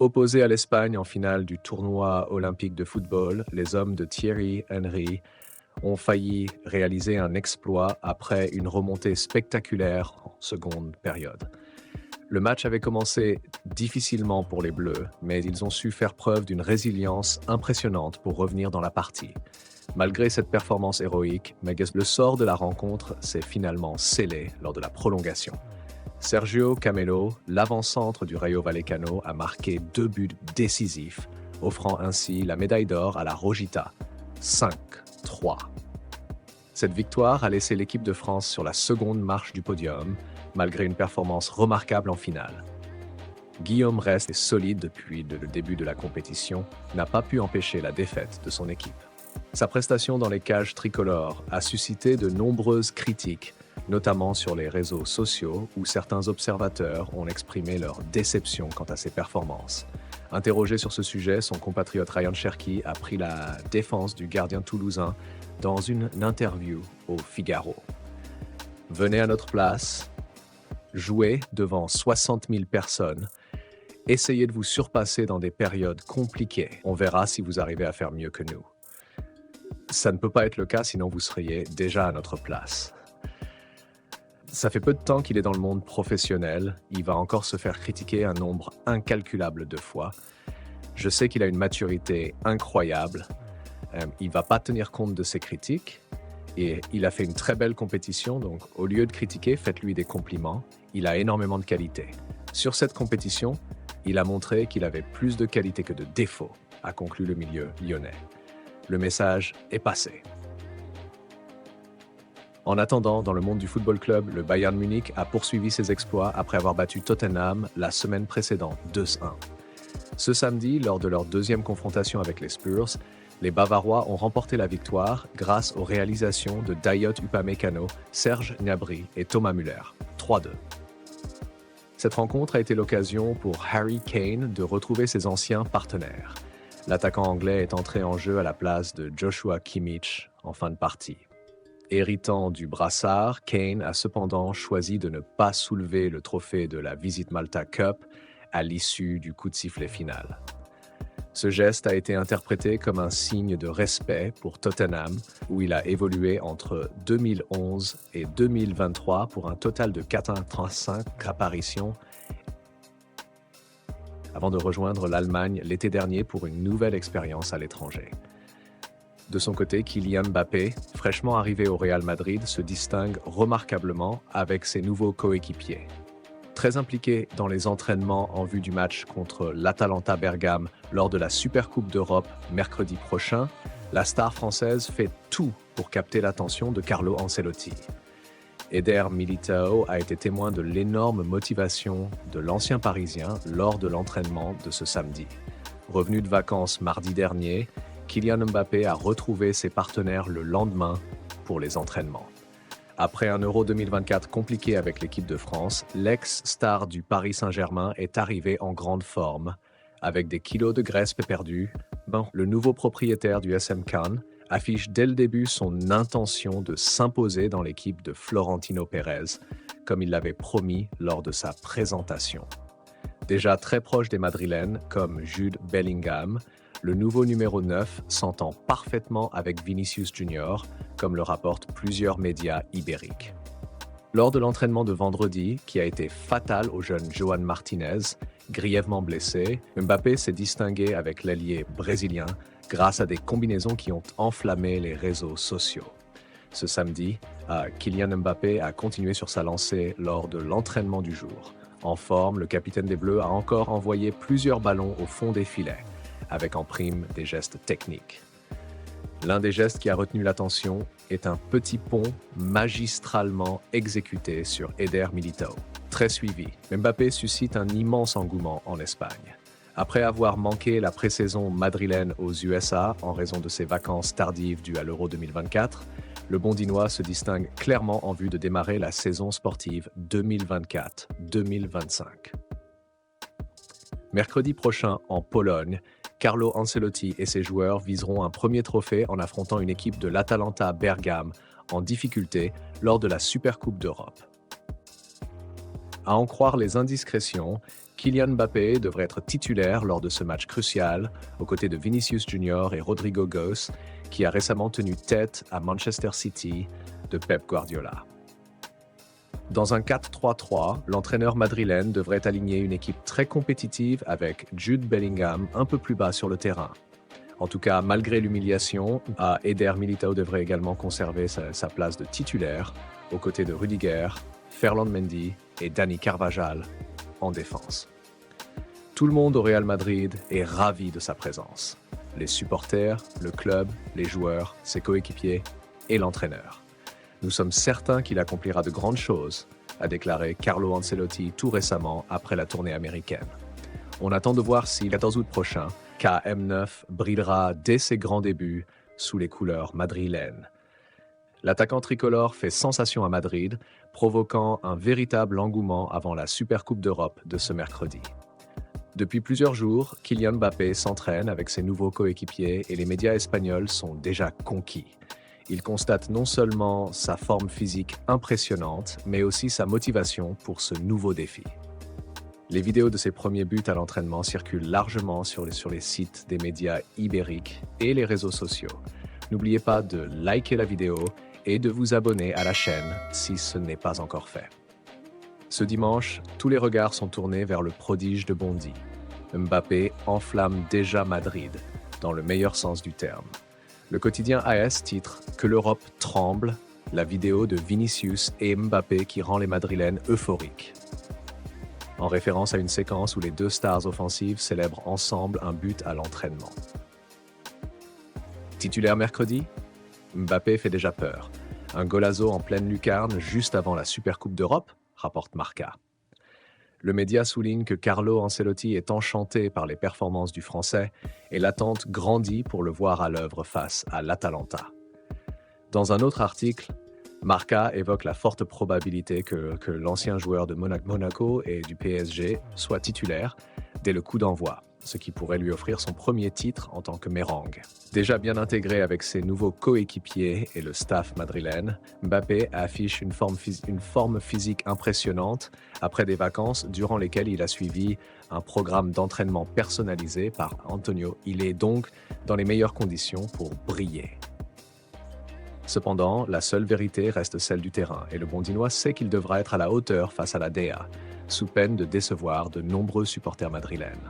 Opposés à l'Espagne en finale du tournoi olympique de football, les hommes de Thierry Henry ont failli réaliser un exploit après une remontée spectaculaire en seconde période. Le match avait commencé difficilement pour les Bleus, mais ils ont su faire preuve d'une résilience impressionnante pour revenir dans la partie. Malgré cette performance héroïque, le sort de la rencontre s'est finalement scellé lors de la prolongation. Sergio Camelo, l'avant-centre du Rayo Vallecano, a marqué 2 buts décisifs, offrant ainsi la médaille d'or à la Rojita, 5-3. Cette victoire a laissé l'équipe de France sur la seconde marche du podium, malgré une performance remarquable en finale. Guillaume reste solide depuis le début de la compétition, n'a pas pu empêcher la défaite de son équipe. Sa prestation dans les cages tricolores a suscité de nombreuses critiques, notamment sur les réseaux sociaux où certains observateurs ont exprimé leur déception quant à ses performances. Interrogé sur ce sujet, son compatriote Ryan Cherki a pris la défense du gardien toulousain dans une interview au Figaro. « Venez à notre place, jouez devant 60 000 personnes, essayez de vous surpasser dans des périodes compliquées. On verra si vous arrivez à faire mieux que nous. Ça ne peut pas être le cas, sinon vous seriez déjà à notre place. » Ça fait peu de temps qu'il est dans le monde professionnel, il va encore se faire critiquer un nombre incalculable de fois. Je sais qu'il a une maturité incroyable, il ne va pas tenir compte de ses critiques et il a fait une très belle compétition, donc au lieu de critiquer, faites-lui des compliments, il a énormément de qualités. Sur cette compétition, il a montré qu'il avait plus de qualités que de défauts, a conclu le milieu lyonnais. Le message est passé. En attendant, dans le monde du football club, le Bayern Munich a poursuivi ses exploits après avoir battu Tottenham la semaine précédente, 2-1. Ce samedi, lors de leur deuxième confrontation avec les Spurs, les Bavarois ont remporté la victoire grâce aux réalisations de Dayot Upamecano, Serge Gnabry et Thomas Müller, 3-2. Cette rencontre a été l'occasion pour Harry Kane de retrouver ses anciens partenaires. L'attaquant anglais est entré en jeu à la place de Joshua Kimmich en fin de partie. Héritant du brassard, Kane a cependant choisi de ne pas soulever le trophée de la Visit Malta Cup à l'issue du coup de sifflet final. Ce geste a été interprété comme un signe de respect pour Tottenham, où il a évolué entre 2011 et 2023 pour un total de 85 apparitions, avant de rejoindre l'Allemagne l'été dernier pour une nouvelle expérience à l'étranger. De son côté, Kylian Mbappé, fraîchement arrivé au Real Madrid, se distingue remarquablement avec ses nouveaux coéquipiers. Très impliqué dans les entraînements en vue du match contre l'Atalanta Bergame lors de la Supercoupe d'Europe mercredi prochain, la star française fait tout pour capter l'attention de Carlo Ancelotti. Eder Militao a été témoin de l'énorme motivation de l'ancien Parisien lors de l'entraînement de ce samedi. Revenu de vacances mardi dernier, Kylian Mbappé a retrouvé ses partenaires le lendemain pour les entraînements. Après un Euro 2024 compliqué avec l'équipe de France, l'ex-star du Paris Saint-Germain est arrivé en grande forme. Avec des kilos de graisse perdus, le nouveau propriétaire du SM Cannes affiche dès le début son intention de s'imposer dans l'équipe de Florentino Pérez, comme il l'avait promis lors de sa présentation. Déjà très proche des Madrilènes, comme Jude Bellingham, le nouveau numéro 9 s'entend parfaitement avec Vinicius Junior, comme le rapportent plusieurs médias ibériques. Lors de l'entraînement de vendredi, qui a été fatal au jeune Joan Martinez, grièvement blessé, Mbappé s'est distingué avec l'ailier brésilien grâce à des combinaisons qui ont enflammé les réseaux sociaux. Ce samedi, Kylian Mbappé a continué sur sa lancée lors de l'entraînement du jour. En forme, le capitaine des Bleus a encore envoyé plusieurs ballons au fond des filets, avec en prime des gestes techniques. L'un des gestes qui a retenu l'attention est un petit pont magistralement exécuté sur Eder Militao. Très suivi, Mbappé suscite un immense engouement en Espagne. Après avoir manqué la pré-saison madrilène aux USA en raison de ses vacances tardives dues à l'Euro 2024, le Bondinois se distingue clairement en vue de démarrer la saison sportive 2024-2025. Mercredi prochain, en Pologne, Carlo Ancelotti et ses joueurs viseront un premier trophée en affrontant une équipe de l'Atalanta Bergame en difficulté lors de la Supercoupe d'Europe. À en croire les indiscrétions, Kylian Mbappé devrait être titulaire lors de ce match crucial, aux côtés de Vinicius Junior et Rodrigo Goes, qui a récemment tenu tête à Manchester City de Pep Guardiola. Dans un 4-3-3, l'entraîneur madrilène devrait aligner une équipe très compétitive avec Jude Bellingham un peu plus bas sur le terrain. En tout cas, malgré l'humiliation, Eder Militao devrait également conserver sa place de titulaire, aux côtés de Rudiger, Ferland Mendy et Dani Carvajal en défense. Tout le monde au Real Madrid est ravi de sa présence. Les supporters, le club, les joueurs, ses coéquipiers et l'entraîneur. Nous sommes certains qu'il accomplira de grandes choses, a déclaré Carlo Ancelotti tout récemment après la tournée américaine. On attend de voir si, le 14 août prochain, KM9 brillera dès ses grands débuts sous les couleurs madrilènes. L'attaquant tricolore fait sensation à Madrid, provoquant un véritable engouement avant la Supercoupe d'Europe de ce mercredi. Depuis plusieurs jours, Kylian Mbappé s'entraîne avec ses nouveaux coéquipiers et les médias espagnols sont déjà conquis. Ils constatent non seulement sa forme physique impressionnante, mais aussi sa motivation pour ce nouveau défi. Les vidéos de ses premiers buts à l'entraînement circulent largement sur les sites des médias ibériques et les réseaux sociaux. N'oubliez pas de liker la vidéo et de vous abonner à la chaîne si ce n'est pas encore fait. Ce dimanche, tous les regards sont tournés vers le prodige de Bondy. Mbappé enflamme déjà Madrid, dans le meilleur sens du terme. Le quotidien AS titre « Que l'Europe tremble », la vidéo de Vinicius et Mbappé qui rend les Madrilènes euphoriques. En référence à une séquence où les deux stars offensives célèbrent ensemble un but à l'entraînement. Titulaire mercredi, Mbappé fait déjà peur. Un golazo en pleine lucarne juste avant la Supercoupe d'Europe, rapporte Marca. Le média souligne que Carlo Ancelotti est enchanté par les performances du Français et l'attente grandit pour le voir à l'œuvre face à l'Atalanta. Dans un autre article, Marca évoque la forte probabilité que l'ancien joueur de Monaco et du PSG soit titulaire dès le coup d'envoi, ce qui pourrait lui offrir son premier titre en tant que mérengue. Déjà bien intégré avec ses nouveaux coéquipiers et le staff madrilène, Mbappé affiche une forme physique impressionnante après des vacances durant lesquelles il a suivi un programme d'entraînement personnalisé par Antonio. Il est donc dans les meilleures conditions pour briller. Cependant, la seule vérité reste celle du terrain et le Bondinois sait qu'il devra être à la hauteur face à la DA, sous peine de décevoir de nombreux supporters madrilènes.